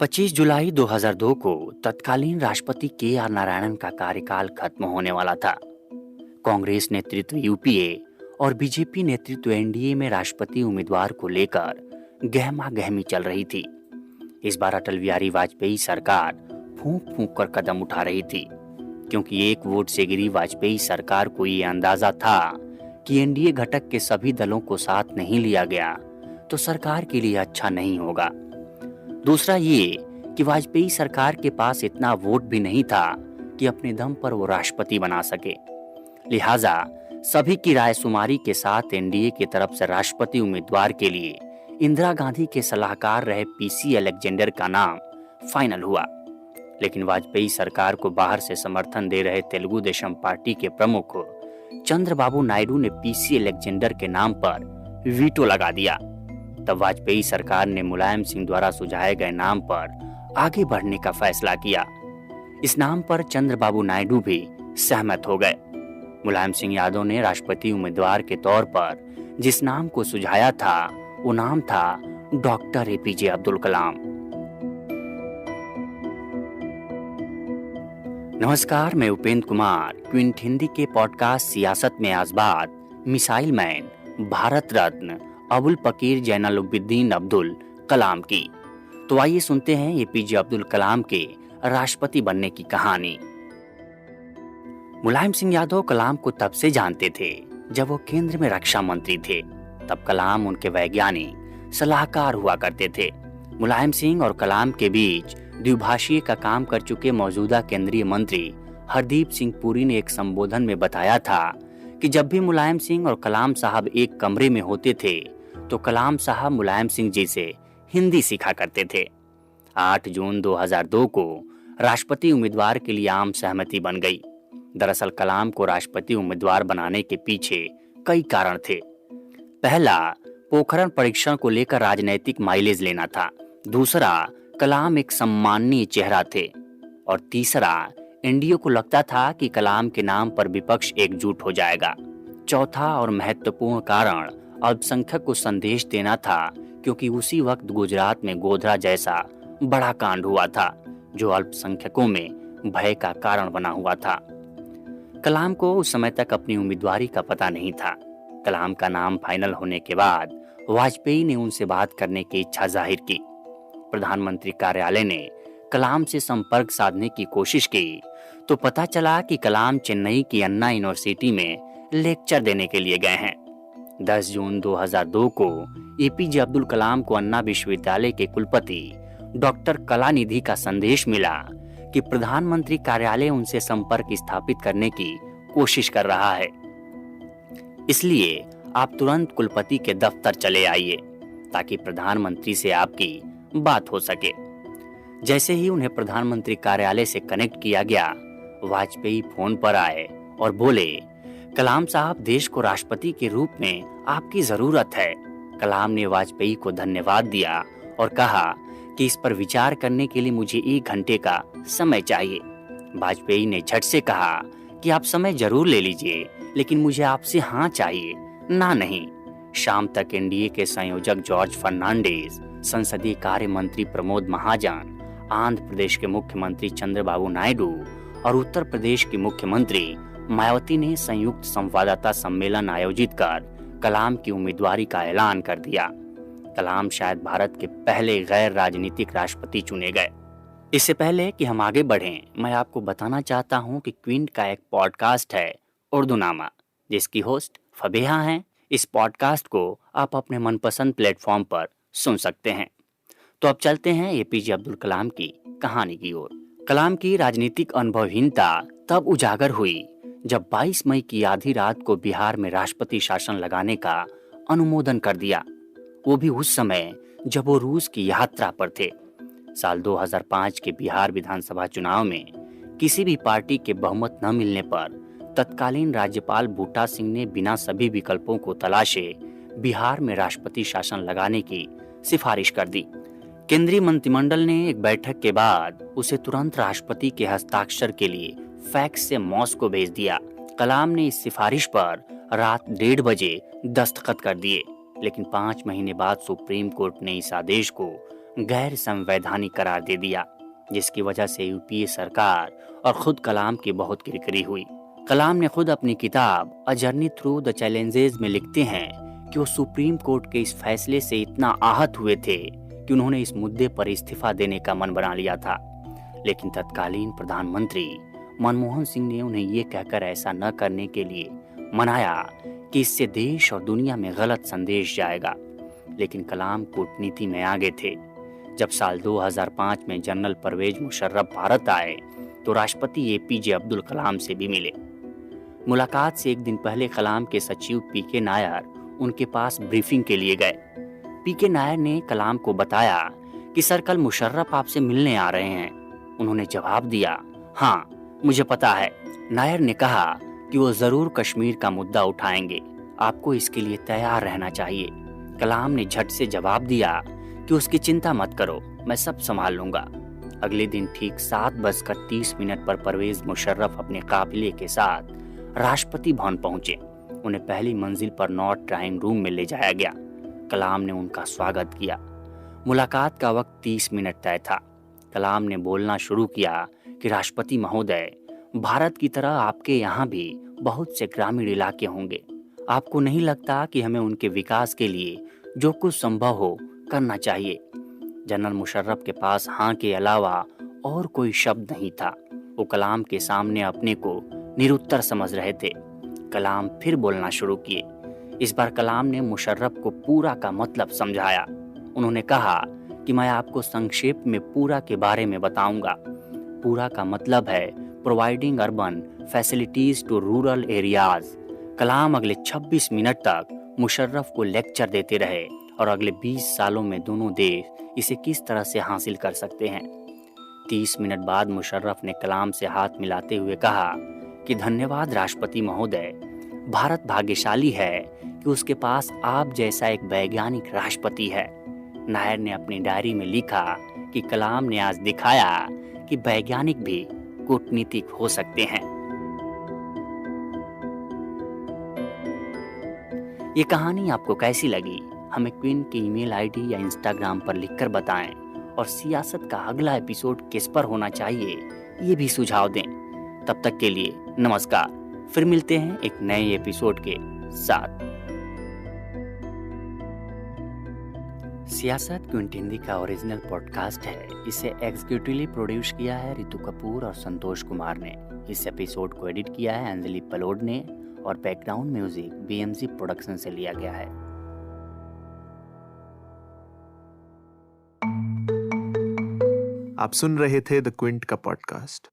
25 जुलाई 2002 को तत्कालीन राष्ट्रपति के.आर. नारायणन का कार्यकाल खत्म होने वाला था। कांग्रेस नेतृत्व यूपीए और बीजेपी नेतृत्व एनडीए में राष्ट्रपति उम्मीदवार को लेकर गहमा-गहमी चल रही थी। इस बार अटल बिहारी वाजपेयी सरकार फूंक-फूंक कर कदम उठा रही थी, क्योंकि एक वोट से गिरी वाजपेयी सरकार को ये अंदाजा था कि एनडीए घटक के सभी दलों को साथ नहीं लिया गया तो सरकार के लिए अच्छा नहीं होगा। दूसरा ये कि वाजपेयी सरकार के पास इतना वोट भी नहीं था कि अपने दम पर वो राष्ट्रपति बना सके। लिहाजा सभी की रायशुमारी के साथ एनडीए की तरफ से राष्ट्रपति उम्मीदवार के लिए इंदिरा गांधी के सलाहकार रहे पीसी अलेक्जेंडर का नाम फाइनल हुआ। लेकिन वाजपेयी सरकार को बाहर से समर्थन दे रहे तेलुगु देशम पार्टी के प्रमुख चंद्रबाबू नायडू ने पीसी अलेक्जेंडर के नाम पर वीटो लगा दिया। तब वाजपेयी सरकार ने मुलायम सिंह द्वारा सुझाए गए नाम पर आगे बढ़ने का फैसला किया। इस नाम पर चंद्रबाबू नायडू भी सहमत हो गए। मुलायम सिंह यादव ने राष्ट्रपति उम्मीदवार के तौर पर जिस नाम को सुझाया था वो नाम था डॉक्टर एपीजे अब्दुल कलाम। नमस्कार, मैं उपेंद्र कुमार क्विंट हिंदी के पॉडकास्ट सियासत में आज बात मिसाइल मैन, भारत रत्न अबुल पकीर जैनुलब्दीन अब्दुल कलाम की। तो आइए सुनते हैं एपीजे अब्दुल कलाम के राष्ट्रपति बनने की कहानी। मुलायम सिंह यादव कलाम को तब से जानते थे जब वो केंद्र में रक्षा मंत्री थे। तब कलाम उनके वैज्ञानिक सलाहकार हुआ करते थे। मुलायम सिंह और कलाम के बीच द्विभाषीय का काम कर चुके मौजूदा केंद्रीय मंत्री हरदीप सिंह पुरी ने एक संबोधन में बताया था कि जब भी मुलायम सिंह और कलाम साहब एक कमरे में होते थे तो कलाम साहब मुलायम सिंह जी से हिंदी सीखा करते थे। 8 जून 2002 को राष्ट्रपति उम्मीदवार के लिए आम सहमति बन गई। दरअसल कलाम को राष्ट्रपति उम्मीदवार बनाने के पीछे कई कारण थे। पहला, पोखरण परीक्षण को लेकर राजनैतिक माइलेज लेना था। दूसरा, कलाम एक सम्माननीय चेहरा थे। और तीसरा, एनडीए को लगता था कि कलाम के नाम पर विपक्ष एकजुट हो जाएगा। चौथा और महत्वपूर्ण कारण अल्पसंख्यक को संदेश देना था, क्योंकि उसी वक्त गुजरात में गोधरा जैसा बड़ा कांड हुआ था जो अल्पसंख्यकों में भय का कारण बना हुआ था। कलाम को उस समय तक अपनी उम्मीदवारी का पता नहीं था। कलाम का नाम फाइनल होने के बाद वाजपेयी ने उनसे बात करने की इच्छा जाहिर की। प्रधानमंत्री कार्यालय ने कलाम से संपर्क साधने की कोशिश की तो पता चला कि कलाम चेन्नई की अन्ना यूनिवर्सिटी में लेक्चर देने के लिए गए हैं। 10 जून 2002 को एपीजे अब्दुल कलाम को अन्ना विश्वविद्यालय के कुलपति डॉक्टर कलानिधि का संदेश मिला कि प्रधानमंत्री कार्यालय उनसे संपर्क स्थापित करने की कोशिश कर रहा है, इसलिए आप तुरंत कुलपति के दफ्तर चले आइए ताकि प्रधानमंत्री से आपकी बात हो सके। जैसे ही उन्हें प्रधानमंत्री कार्यालय से कनेक्ट किया गया, वाजपेयी फोन पर आए और बोले, कलाम साहब, देश को राष्ट्रपति के रूप में आपकी जरूरत है। कलाम ने वाजपेयी को धन्यवाद दिया और कहा कि इस पर विचार करने के लिए मुझे 1 घंटे का समय चाहिए। वाजपेयी ने झट से कहा कि आप समय जरूर ले लीजिए, लेकिन मुझे आपसे हाँ चाहिए, ना नहीं। शाम तक एनडीए के संयोजक जॉर्ज फर्नांडिस, संसदीय कार्य मंत्री प्रमोद महाजन, आंध्र प्रदेश के मुख्यमंत्री चंद्रबाबू नायडू और उत्तर प्रदेश की मुख्यमंत्री मायावती ने संयुक्त संवाददाता सम्मेलन आयोजित कर कलाम की उम्मीदवारी का ऐलान कर दिया। कलाम शायद भारत के पहले गैर राजनीतिक राष्ट्रपति चुने गए। इससे पहले कि हम आगे बढ़ें, मैं आपको बताना चाहता हूं कि क्विंट का एक पॉडकास्ट है उर्दूनामा, जिसकी होस्ट फबीहा हैं। इस पॉडकास्ट को आप अपने मनपसंद प्लेटफॉर्म पर सुन सकते हैं। तो अब चलते हैं एपीजे अब्दुल कलाम की कहानी की ओर। कलाम की राजनीतिक अनुभवहीनता तब उजागर हुई जब 22 मई की आधी रात को बिहार में राष्ट्रपति शासन लगाने का अनुमोदन कर दिया, वो भी उस समय जब वो रूस की यात्रा पर थे। साल 2005 के बिहार विधानसभा चुनाव में किसी भी पार्टी के बहुमत न मिलने पर तत्कालीन राज्यपाल बूटा सिंह ने बिना सभी विकल्पों को तलाशे बिहार में राष्ट्रपति शासन लगाने की सिफारिश कर दी। केंद्रीय मंत्रिमंडल ने एक बैठक के बाद उसे तुरंत राष्ट्रपति के हस्ताक्षर के लिए फैक्स से मॉस्को भेज दिया। कलाम ने इस सिफारिश पर रात 1:30 बजे दस्तखत कर दिए, लेकिन 5 महीने बाद सुप्रीम कोर्ट ने इस आदेश को गैर संवैधानिक करार दे दिया, जिसकी वजह से यूपीए सरकार और खुद कलाम की बहुत किरकिरी हुई। कलाम ने खुद अपनी किताब a journey through the challenges में लिखते हैं कि वो सुप्रीम कोर्ट के इस फैसले से इतना आहत हुए थे कि उन्होंने इस मुद्दे पर इस्तीफा देने का मन बना लिया था। लेकिन तत्कालीन प्रधानमंत्री मनमोहन सिंह ने उन्हें ये कहकर ऐसा न करने के लिए मनाया कि इससे देश और दुनिया में गलत संदेश जाएगा। लेकिन कलाम कूटनीति में आगे थे। जब साल 2005 में जनरल परवेज मुशर्रफ भारत आए तो राष्ट्रपति एपीजे अब्दुल कलाम से भी मिले। मुलाकात से एक दिन पहले कलाम के सचिव पीके नायर उनके पास ब्रीफिंग के लिए गए। पीके नायर ने कलाम को बताया कि सर कल मुशर्रफ आपसे मिलने आ रहे हैं। उन्होंने जवाब दिया, हाँ मुझे पता है। नायर ने कहा कि वो जरूर कश्मीर का मुद्दा उठाएंगे, आपको इसके लिए तैयार रहना चाहिए। कलाम ने झट से जवाब दिया कि उसकी चिंता मत करो, मैं सब संभाल लूंगा। अगले दिन ठीक 7:30 पर परवेज मुशर्रफ अपने काफिले के साथ राष्ट्रपति भवन पहुंचे। उन्हें पहली मंजिल पर नॉर्थ ड्राइंग रूम में ले जाया गया। कलाम ने उनका स्वागत किया। मुलाकात का वक्त 30 मिनट तय था। कलाम ने बोलना शुरू किया कि राष्ट्रपति महोदय, भारत की तरह आपके यहाँ भी बहुत से ग्रामीण इलाके होंगे। आपको नहीं लगता कि हमें उनके विकास के लिए जो कुछ संभव हो करना चाहिए? जनरल मुशर्रफ के पास हाँ के अलावा और कोई शब्द नहीं था। वो कलाम के सामने अपने को निरुत्तर समझ रहे थे। कलाम फिर बोलना शुरू किए। इस बार कलाम ने मुशर्रफ को पूरा का मतलब समझाया। उन्होंने कहा कि मैं आपको संक्षेप में पूरा के बारे में बताऊंगा। पूरा का मतलब है providing urban facilities to rural areas. Kalam अगले 26 मिनट तक मुशर्रफ को लेक्चर देते रहे और अगले 20 सालों में दोनों देश इसे किस तरह से हासिल कर सकते हैं। 30 मिनट बाद मुशर्रफ ने कलाम से हाथ मिलाते हुए कहा कि धन्यवाद राष्ट्रपति महोदय, भारत भाग्यशाली है कि उसके पास आप जैसा एक वैज्ञानिक राष्ट्रपति है। नायर ने अपनी डायरी में लिखा कि कलाम ने आज दिखाया कि वैज्ञानिक भी कूटनीतिक हो सकते हैं। ये कहानी आपको कैसी लगी? हमें क्वीन की ईमेल आईडी या इंस्टाग्राम पर लिखकर बताएं और सियासत का अगला एपिसोड किस पर होना चाहिए ये भी सुझाव दें। तब तक के लिए नमस्कार। फिर मिलते हैं एक नए एपिसोड के साथ। सियासत क्विंट हिंदी का ओरिजिनल पॉडकास्ट है। इसे एग्जीक्यूटिवली प्रोड्यूस किया है रितु कपूर और संतोष कुमार ने। इस एपिसोड को एडिट किया है अंजलि पलोड ने और बैकग्राउंड म्यूजिक बीएमजी प्रोडक्शन से लिया गया है। आप सुन रहे थे द क्विंट का पॉडकास्ट।